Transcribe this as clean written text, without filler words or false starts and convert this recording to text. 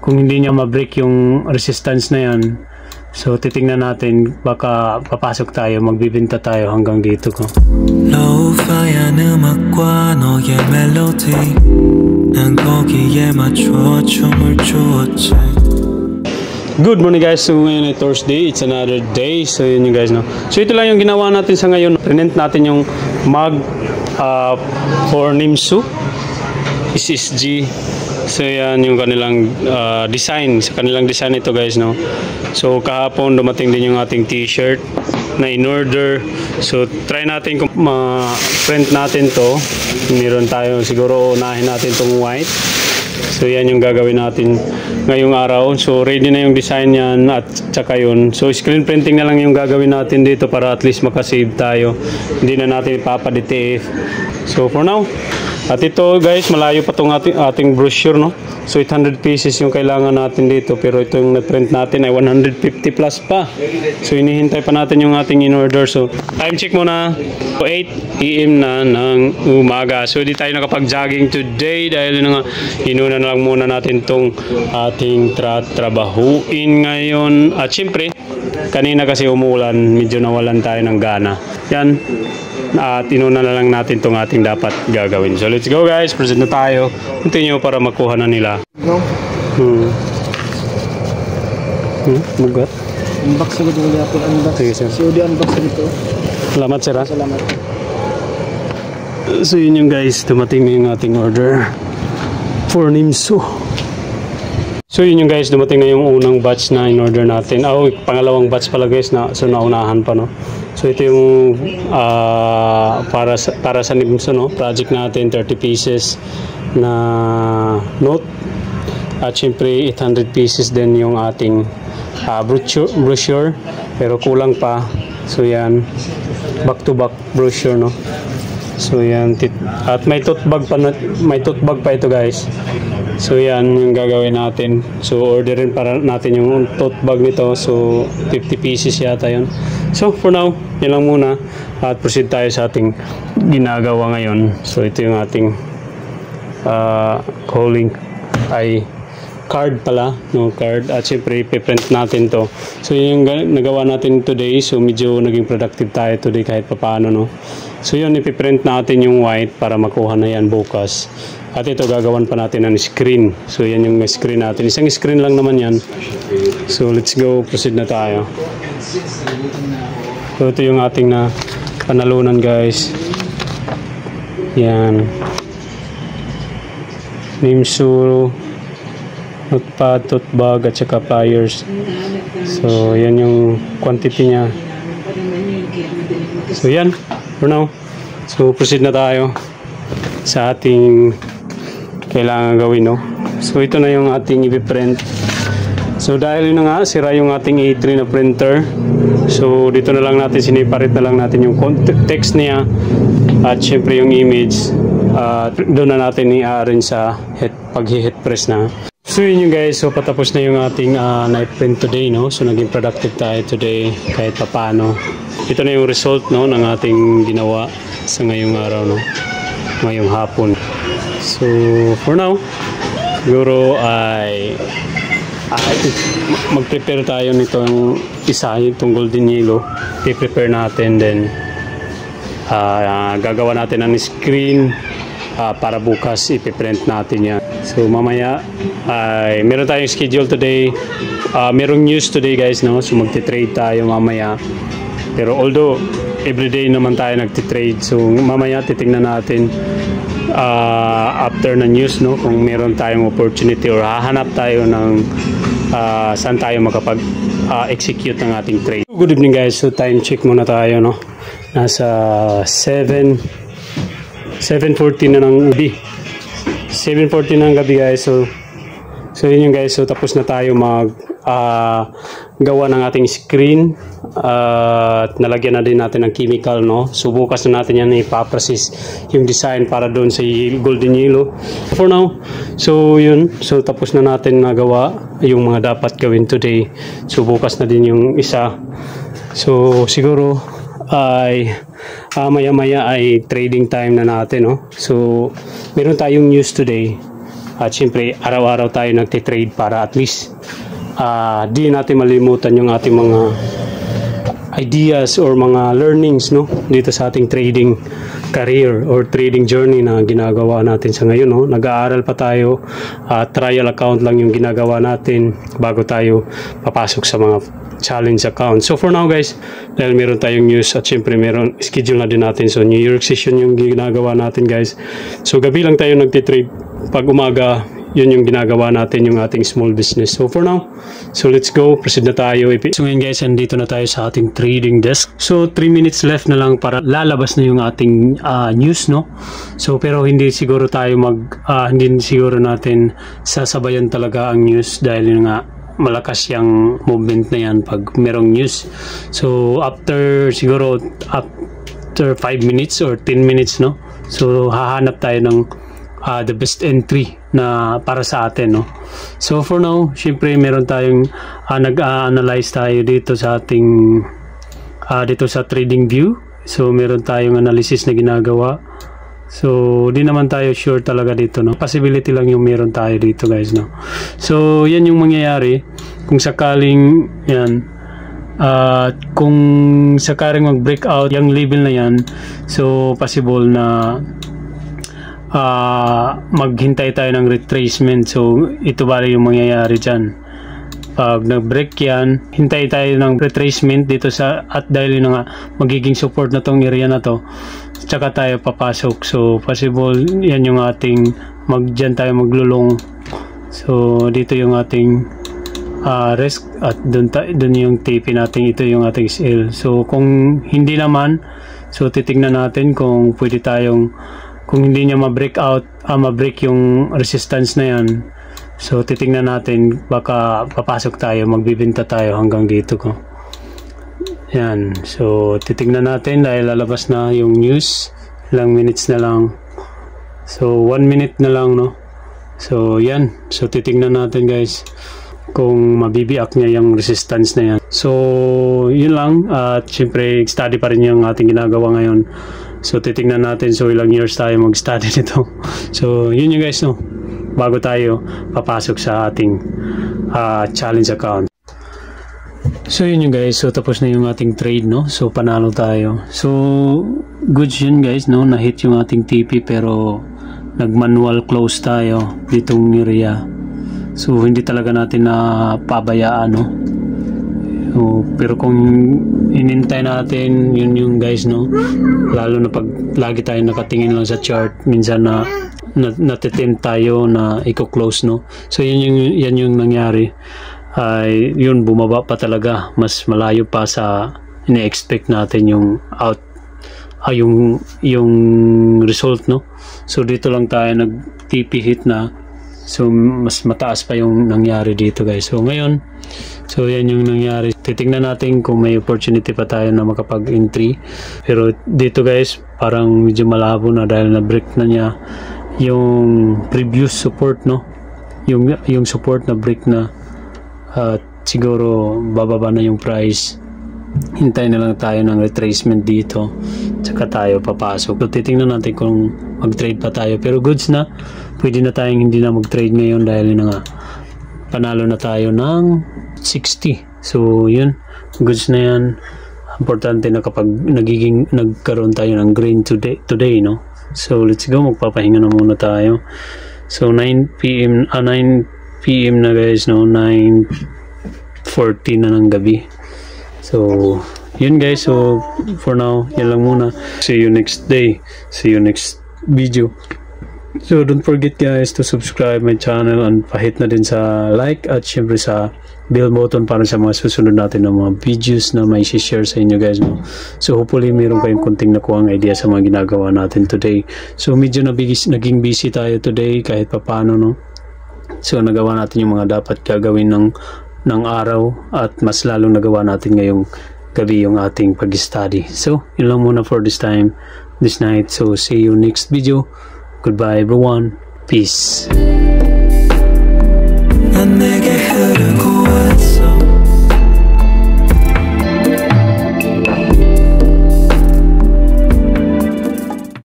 kung hindi niya ma-break yung resistance na yan, so titingnan natin, baka papasok tayo, magbibenta tayo hanggang dito ko. Good morning guys, so ngayon ay Thursday, it's another day, so yun yung guys no. So ito lang yung ginawa natin sa ngayon, print natin yung mug for Nimsu SSG. So yan yung kanilang design, sa kanilang design ito guys no. So kahapon dumating din yung ating t-shirt na in order. So try natin kung ma-print natin to. Meron tayo, siguro unahin natin tong white. So yan yung gagawin natin ngayong araw. So ready na yung design yan at saka yun. So screen printing na lang yung gagawin natin dito para at least makasave tayo. Hindi na natin ipapa-DTF. So for now, at ito guys, malayo pa itong ating brochure no. So 800 pieces yung kailangan natin dito, pero ito yung na-print natin ay 150 plus pa. So inihintay pa natin yung ating in-order. So time check muna, 8 AM na ng umaga. So di tayo nakapag-jogging today dahil nga inuna na lang muna natin tong ating trabahuin ngayon. At syempre, kanina kasi umulan, medyo nawalan tayo ng gana. Yan. At inuna na lang natin itong ating dapat gagawin. So let's go guys, present na tayo. Continue para makuha na nila. No? Magat. Unbox sa gusto niya po. Unbox. Sige sir. COD unbox dito. Salamat sir. Salamat. So yun yung guys, dumating na yung ating order for Nimsu. So yun yung guys, dumating na yung unang batch na in-order natin. Pangalawang batch pala guys, so naunahan pa no. So ito yung para sa Nimsu no, project natin, 30 pieces na note. At syempre 800 pieces din yung ating brochure, pero kulang pa. So yan, back to back brochure no. So yan, at may tote bag pa ito guys. So yan yung gagawin natin. So orderin para natin yung tote bag nito. So 50 pieces yata yun. So for now, yan lang muna. At proceed tayo sa ating ginagawa ngayon. So ito yung ating calling ay card pala, no, card. At syempre ipiprint natin to. So yun yung nagawa natin today. So medyo naging productive tayo today kahit papaano no. So yun, ipiprint natin yung white para makuha na yan bukas. At ito gagawan pa natin ng screen. So yan yung screen natin. Isang screen lang naman yan. So let's go, proceed na tayo. So ito yung ating na panalunan guys. Yan. Nimsu notepad, tote bag at saka pliers. So yan yung quantity niya. So yan, for now. So proceed na tayo sa ating kailangan gawin no. So ito na yung ating i-print. So dahil yun na nga, sira yung ating A3 na printer. So dito na lang natin, siniparate na lang natin yung text niya at syempre yung image. Doon na natin i-arrange sa pag-hit press na. So yun yung guys, so patapos na yung ating night print today no. So naging productive tayo today kahit papano. Ito na yung result no ng ating ginawa sa ngayong araw no, ngayong hapon. So for now, siguro ay mag-prepare tayo nitong isa, itong golden yellow. I-prepare natin, then gagawa natin ng screen para bukas ipiprint natin yan. So mamaya ay meron tayong schedule today, merong news today guys no. So magti-trade tayo mamaya, pero although everyday naman tayo nagti-trade, so mamaya titingnan natin after na news no, kung meron tayong opportunity or hahanap tayo ng saan tayo makapag execute ng ating trade. Good evening guys, so time check muna tayo no. Nasa 7:40 na ng gabi. 7:40 na ng gabi guys. So yun yung guys, so tapos na tayo gawa ng ating screen. At nalagyan na din natin ng chemical no. So bukas na natin yan ipaprocess yung design para doon sa golden yellow. For now, so yun, so tapos na natin nagawa yung mga dapat gawin today. So bukas na din yung isa. So siguro ay maya-maya ay trading time na natin no. So meron tayong news today. At syempre, araw-araw tayo nagtitrade para at least di natin malimutan yung ating mga ideas or mga learnings, no, dito sa ating trading career or trading journey na ginagawa natin sa ngayon, no. Nag-aaral pa tayo, trial account lang yung ginagawa natin bago tayo papasok sa mga challenge account. So for now guys, dahil meron tayong news at syempre meron schedule na din natin, so New York session yung ginagawa natin guys. So gabi lang tayo nagtitrade, pag umaga yun yung ginagawa natin, yung ating small business. So for now, so let's go, proceed na tayo. So ngayon guys, andito na tayo sa ating trading desk. So 3 minutes left na lang para lalabas na yung ating news, no. So pero hindi siguro tayo hindi siguro natin sasabayan talaga ang news dahil nga malakas yung movement na yan pag merong news. So after 5 minutes or 10 minutes, no, so hahanap tayo ng the best entry na para sa atin, no. So for now, syempre meron tayong nag-analyze tayo dito sa ating dito sa trading view. So meron tayong analysis na ginagawa. So di naman tayo sure talaga dito, no. Possibility lang yung meron tayo dito guys, no. So yan yung mangyayari kung sakaling yan kung sakaling mag-breakout yung level na yan. So possible na maghintay tayo ng retracement. So ito bali yung mangyayari dyan. Pag nag-break yan, hintay tayo ng retracement dito sa, at dahil yun nga magiging support na tong area na to, tsaka tayo papasok. So possible yan yung ating dyan tayo maglulong. So dito yung ating risk at dun yung TP natin, ito yung ating SL. So kung hindi naman, so titignan natin kung pwede tayong, kung hindi niya ma-break yung resistance na yan, so titingnan natin, baka papasok tayo, magbibenta tayo hanggang dito ko. Yan, so titingnan natin dahil lalabas na yung news, ilang minutes na lang, so 1 minute na lang, no. So yan, so titingnan natin guys kung mabibiak niya yung resistance na yan. So yun lang, at syempre study pa rin yung ating ginagawa ngayon. So titingnan natin, so ilang years tayo mag-study nito. So yun yung guys, no, bago tayo papasok sa ating challenge account. So yun yung guys, so tapos na yung ating trade, no. So panalo tayo. So goods yun guys, no, na-hit yung ating TP pero nag-manual close tayo ditong area. So hindi talaga natin na pabayaan, no. So, pero kung inintay natin, yun yung guys, no, lalo na pag lagi tayo nakatingin lang sa chart, minsan na natitempt tayo na i-close, no. So yan yung nangyari, ay yun, bumaba pa talaga, mas malayo pa sa ina-expect natin yung yung result, no. So dito lang tayo nag-TP hit na, so mas mataas pa yung nangyari dito guys. So ngayon, so yan yung nangyari. Titingnan natin kung may opportunity pa tayo na makapag-entry. Pero dito guys, parang medyo malabo na dahil na-break na niya yung previous support, no. Yung support na break na, siguro bababa na yung price. Hintay na lang tayo ng retracement dito, tsaka tayo papasok. So titingnan natin kung mag-trade pa tayo. Pero goods na, pwede na tayong hindi na mag-trade ngayon dahil yun na nga, panalo na tayo ng 60. So yun, goods na yan. Importante na kapag nagkaroon tayo ng green today, no. So let's go, magpapahinga na muna tayo. So 9 PM na guys, no, 9:40 na ng gabi. So yun guys, so for now yan lang muna. See you next day, see you next video. So don't forget guys to subscribe my channel and pahit na din sa like at syempre sa bell button para sa mga susunod natin ng mga videos na may share sa inyo guys, no? So hopefully meron kayong konting nakuha ang idea sa mga ginagawa natin today. So medyo naging busy tayo today kahit papano, no? So nagawa natin yung mga dapat gagawin ng araw at mas lalong nagawa natin ngayong gabi yung ating pag-study. So yun lang muna for this night. So see you next video. Goodbye everyone. Peace.